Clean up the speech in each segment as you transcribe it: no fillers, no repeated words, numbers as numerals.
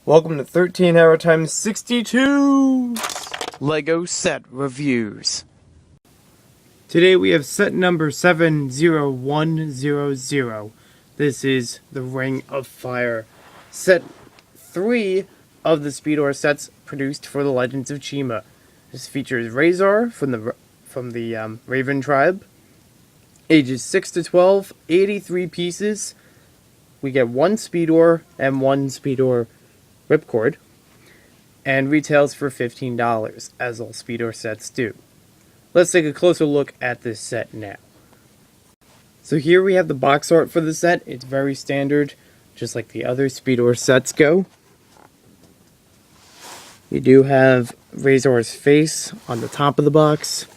Welcome to 13 Hour Times 62 Lego Set Reviews. Today we have set number 70100. This is the Ring of Fire. Set 3 of the Speedor sets produced for the Legends of Chima. This features Razor from the Raven tribe. Ages 6 to 12, 83 pieces. We get one Speedor and one Speedor ripcord, and retails for $15, as all Speedor sets do. Let's take a closer look at this set now. So here we have the box art for the set. It's very standard, just like the other Speedor sets go. You do have Razor's face on the top of the box.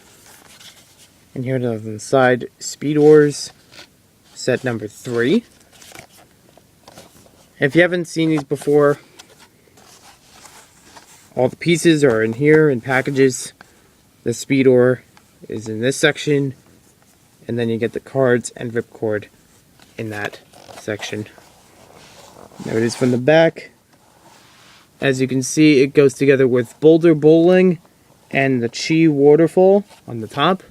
And here on the side, Speedor's set number 3. If you haven't seen these before, all the pieces are in here in packages. The Speedor is in this section, and then you get the cards and ripcord in that section. There it is from the back. As you can see, it goes together with Boulder Bowling and the Chi Waterfall on the top.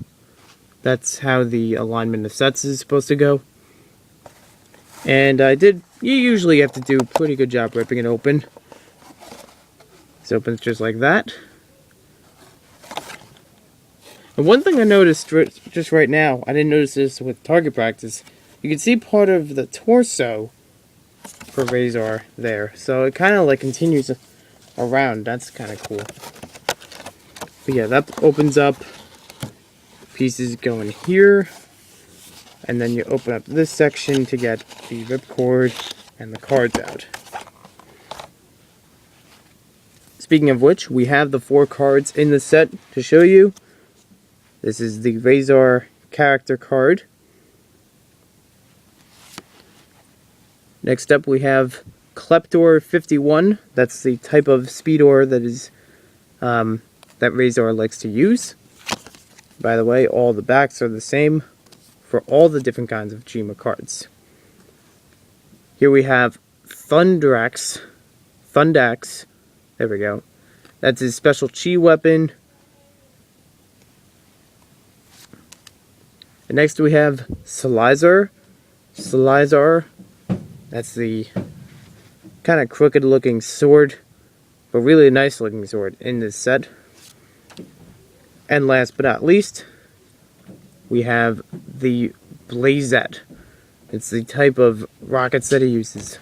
That's how the alignment of sets is supposed to go. And you usually have to do a pretty good job ripping it open. It opens just like that. And one thing I noticed just right now, I didn't notice this with target practice, you can see part of the torso for Razor there. So it kind of like continues around. That's kind of cool. But yeah, that opens up. Pieces go in here. And then you open up this section to get the ripcord and the cards out. Speaking of which, we have the 4 cards in the set to show you. This is the Razor character card. Next up we have Kleptor 51. That's the type of Speedor that is that Razor likes to use. By the way, all the backs are the same for all the different kinds of Chima cards. Here we have Thundax. There we go. That's his special Chi weapon. And next we have Salazar. That's the kind of crooked looking sword, but really a nice looking sword in this set. And last but not least, we have the Blazette. It's the type of rockets that he uses.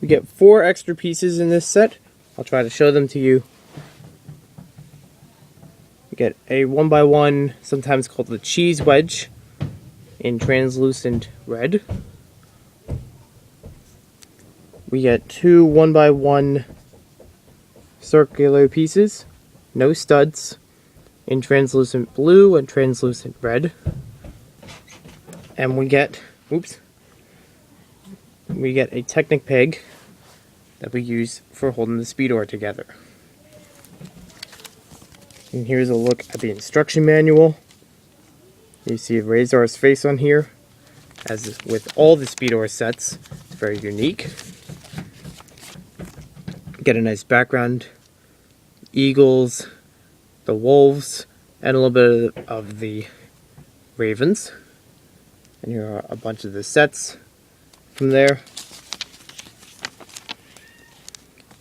We get 4 extra pieces in this set. I'll try to show them to you. We get a 1x1, sometimes called the cheese wedge, in translucent red. We get 2 1x1 circular pieces, no studs, in translucent blue and translucent red. And we get a Technic peg that we use for holding the Speedor together. And here's a look at the instruction manual. You see Razor's face on here. As with all the Speedor sets, it's very unique. Get a nice background. Eagles, the wolves, and a little bit of the ravens. And here are a bunch of the sets from there.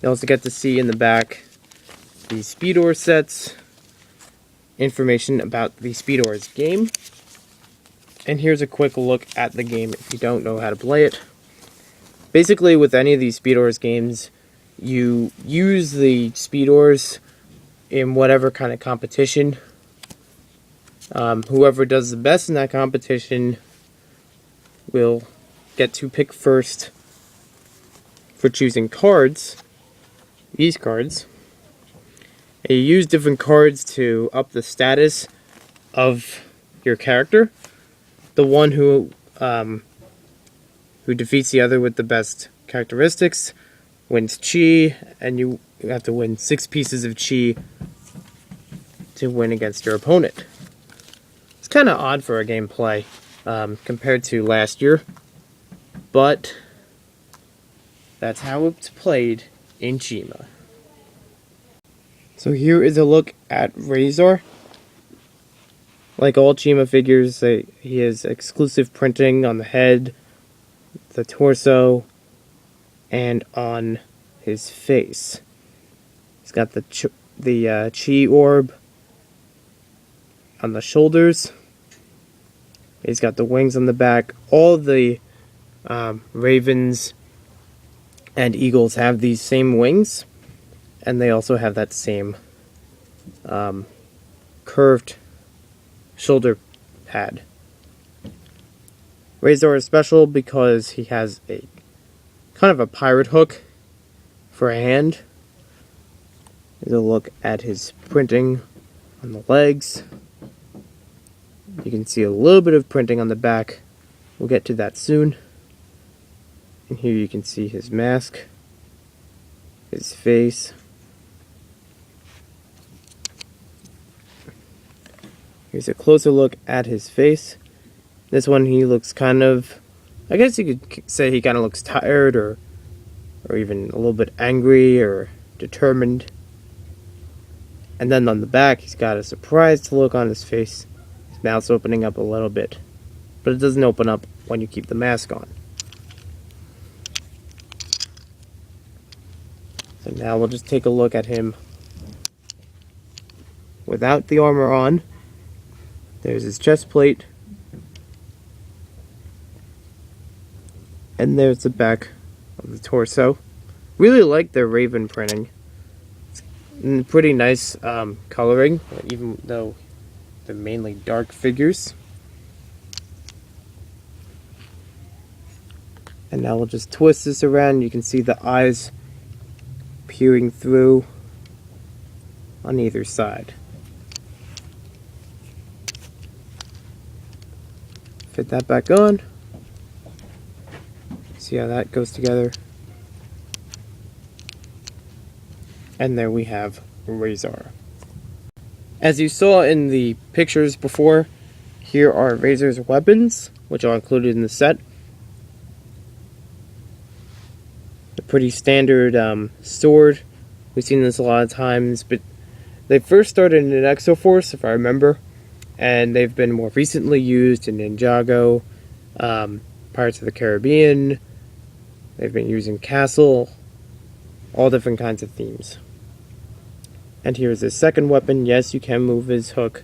You also get to see in the back the Speedor sets, information about the Speedor's game. And here's a quick look at the game if you don't know how to play it. Basically, with any of these Speedor's games, you use the Speedors in whatever kind of competition. Whoever does the best in that competition will get to pick first for choosing cards. These cards. And you use different cards to up the status of your character. The one who defeats the other with the best characteristics wins Chi, and you have to win 6 pieces of Chi to win against your opponent. It's kind of odd for a gameplay compared to last year, but That's how it's played in Chima. So here is a look at Razor. Like all Chima figures, he has exclusive printing on the head, the torso, and on his face. He's got the chi orb on the shoulders. He's got the wings on the back. All the ravens and eagles have these same wings, and they also have that same curved shoulder pad. Razor is special because he has a kind of a pirate hook for a hand. Here's a look at his printing on the legs. You can see a little bit of printing on the back. We'll get to that soon. And here you can see his mask, his face. Here's a closer look at his face. This one he looks kind of, I guess you could say he kind of looks tired or even a little bit angry or determined. And then on the back he's got a surprised look on his face. His mouth's opening up a little bit. But it doesn't open up when you keep the mask on. So now we'll just take a look at him without the armor on. There's his chest plate. And there's the back of the torso. Really like their raven printing. It's pretty nice coloring, even though they're mainly dark figures. And now we'll just twist this around. You can see the eyes peering through on either side. Fit that back on. See how that goes together. And there we have Razor. As you saw in the pictures before, here are Razor's weapons, which are included in the set. A pretty standard sword. We've seen this a lot of times, but they first started in Exoforce, if I remember, and they've been more recently used in Ninjago, Pirates of the Caribbean. They've been used in Castle, all different kinds of themes. And here's his second weapon. Yes, you can move his hook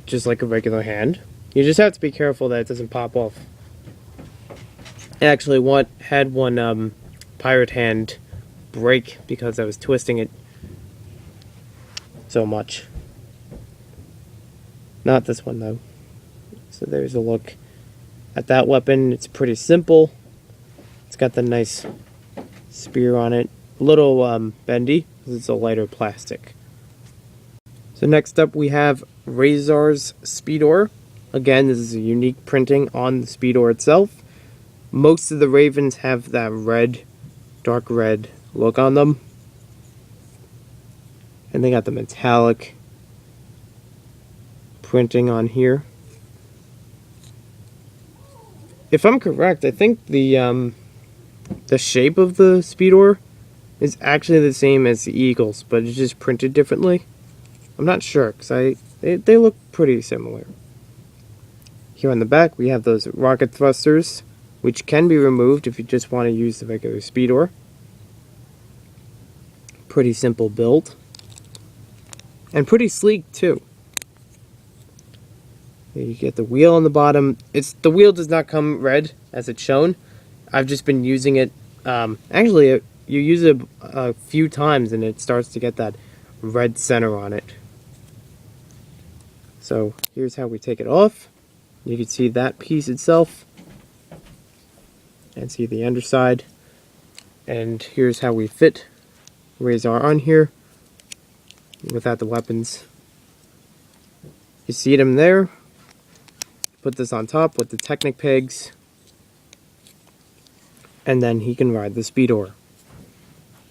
just like a regular hand. You just have to be careful that it doesn't pop off. I actually had one pirate hand break because I was twisting it so much. Not this one though. So there's a look at that weapon. It's pretty simple. It's got the nice spear on it. A little bendy because it's a lighter plastic. So next up we have Razor's Speedor. Again, this is a unique printing on the Speedor itself. Most of the ravens have that red, dark red look on them. And they got the metallic printing on here. If I'm correct, I think the shape of the Speedor is actually the same as the Eagles, but it's just printed differently. I'm not sure, because they look pretty similar. Here on the back, we have those rocket thrusters, which can be removed if you just want to use the regular Speedor. Pretty simple build. And pretty sleek, too. You get the wheel on the bottom. The wheel does not come red, as it's shown. I've just been using it. Actually, you use it a few times and it starts to get that red center on it. So here's how we take it off. You can see that piece itself and see the underside. And here's how we fit Razor on here without the weapons. You see them there. Put this on top with the Technic pegs. And then he can ride the Speedor.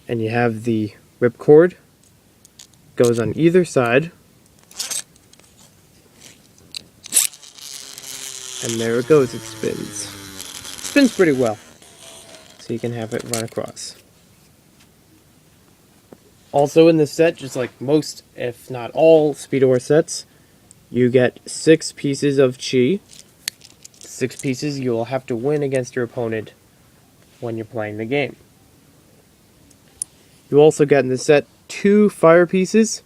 And you have the ripcord. Goes on either side. And there it goes, it spins. Spins pretty well. so you can have it run across. Also in this set, just like most, if not all, Speedor sets, you get 6 pieces of Chi. 6 pieces you will have to win against your opponent when you're playing the game. You also get in this set 2 fire pieces.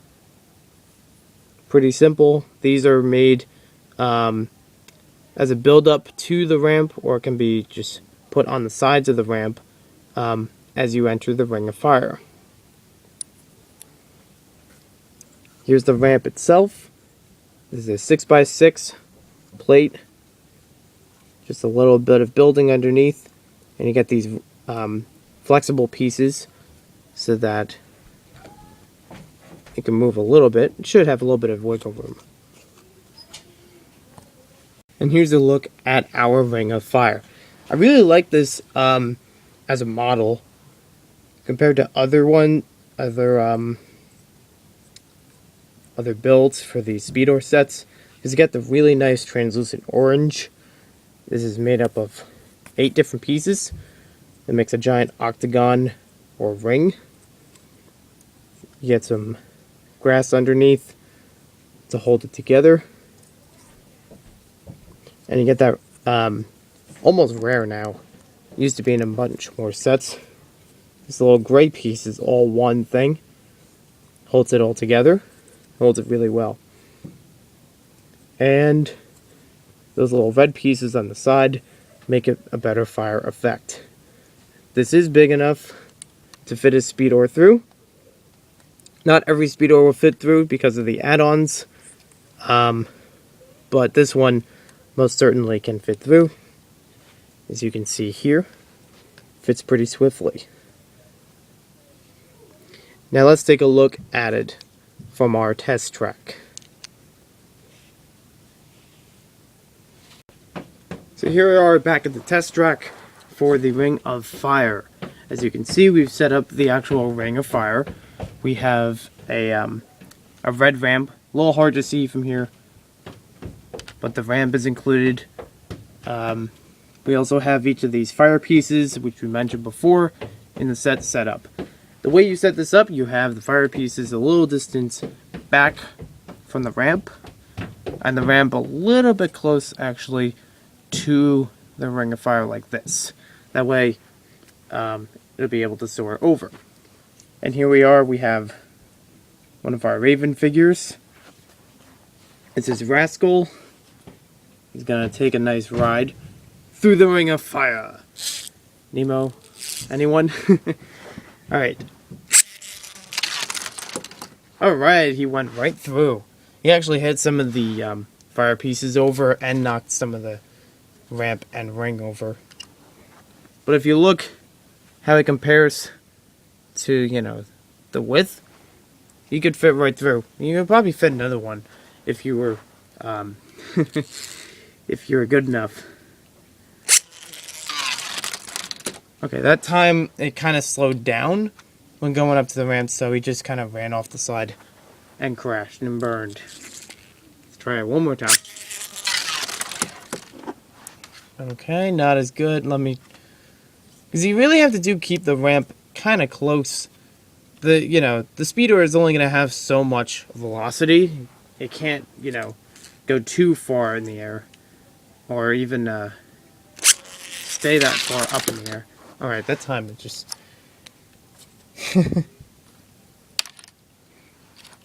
Pretty simple. These are made as a build-up to the ramp, or it can be just put on the sides of the ramp as you enter the Ring of Fire. Here's the ramp itself. This is a 6x6 plate. Just a little bit of building underneath. And you get these flexible pieces so that it can move a little bit. It should have a little bit of wiggle room. And here's a look at our Ring of Fire. I really like this as a model compared to other builds for the Speedor sets. Is you get the really nice translucent orange. This is made up of 8 different pieces. It makes a giant octagon or ring. You get some grass underneath to hold it together. And you get that almost rare now. It used to be in a bunch more sets. This little gray piece is all one thing. Holds it all together. Holds it really well. And those little red pieces on the side make it a better fire effect. This is big enough to fit a Speedor through. Not every Speedor will fit through because of the add-ons. But this one most certainly can fit through. As you can see here, fits pretty swiftly. Now let's take a look at it from our test track. So here we are back at the test track for the Ring of Fire. As you can see, we've set up the actual Ring of Fire. We have a red ramp, a little hard to see from here, but the ramp is included. We also have each of these fire pieces, which we mentioned before, in the set setup. The way you set this up, you have the fire pieces a little distance back from the ramp, and the ramp a little bit close, actually, to the Ring of Fire like this. That way, it'll be able to soar over. And here we are, we have one of our Raven figures. This is Rascal. He's gonna take a nice ride through the Ring of Fire. Nemo? Anyone? Alright. Alright, he went right through. He actually hit some of the fire pieces over and knocked some of the ramp and ring over. But if you look how it compares to, you know, the width, you could fit right through. You could probably fit another one if you were if you were good enough. Okay, that time it kind of slowed down when going up to the ramp, so he just kind of ran off the side and crashed and burned. Let's try it one more time. Okay, not as good. Let me... Because you really have to keep the ramp kind of close. The Speedor is only going to have so much velocity. It can't, go too far in the air. Or even stay that far up in the air. Alright, that time it just...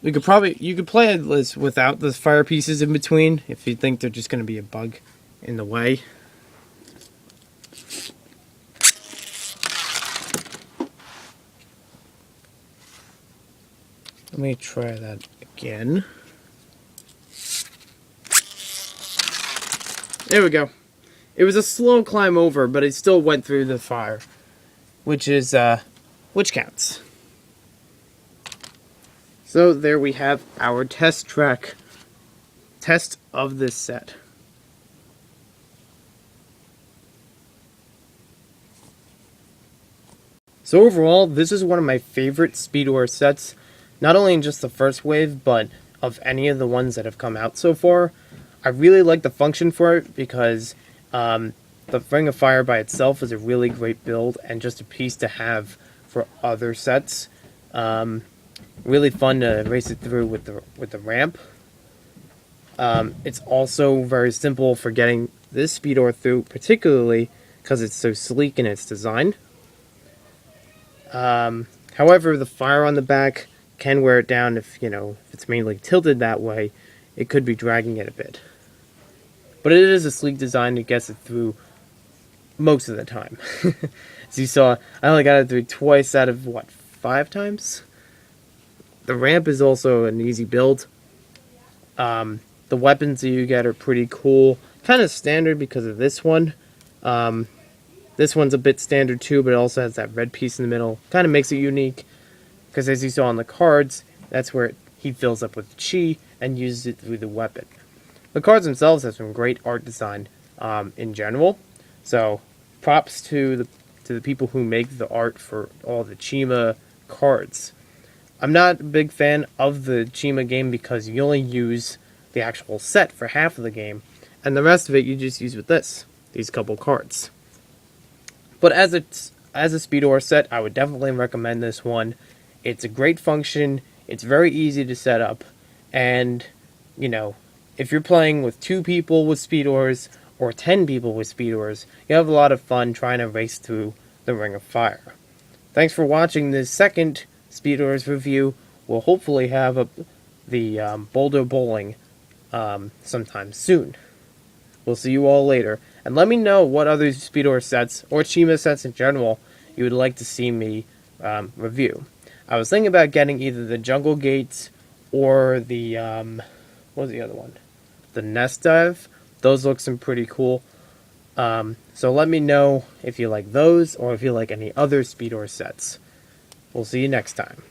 you could play this without the fire pieces in between if you think they're just going to be a bug in the way. Let me try that again. There we go. It was a slow climb over, but it still went through the fire, which counts. So there we have our test track test of this set. So overall, this is one of my favorite Speedor sets, not only in just the first wave, but of any of the ones that have come out so far. I really like the function for it because the Ring of Fire by itself is a really great build and just a piece to have for other sets. Really fun to race it through with the ramp. It's also very simple for getting this Speedor through, particularly because it's so sleek in its design. However, the fire on the back can wear it down if it's mainly tilted that way. It could be dragging it a bit. But it is a sleek design that gets it through most of the time. As you saw, I only got it through twice out of, 5 times? The ramp is also an easy build. The weapons that you get are pretty cool. Kind of standard because of this one. This one's a bit standard too, but it also has that red piece in the middle. Kind of makes it unique. Because as you saw on the cards, that's where he fills up with chi and uses it through the weapon. The cards themselves have some great art design in general. So props to the people who make the art for all the Chima cards. I'm not a big fan of the Chima game because you only use the actual set for half of the game, and the rest of it you just use with these couple cards. But as a Speedor set, I would definitely recommend this one. It's a great function, it's very easy to set up, and, if you're playing with 2 people with Speedors, or 10 people with Speedors, you have a lot of fun trying to race through the Ring of Fire. Thanks for watching this second Speedors review. We'll hopefully have the Boulder Bowling sometime soon. We'll see you all later. And let me know what other Speedor sets, or Chima sets in general, you would like to see me review. I was thinking about getting either the Jungle Gates or the, what was the other one? The Nest Dive. Those look some pretty cool. So let me know if you like those, or if you like any other Speedor sets. We'll see you next time.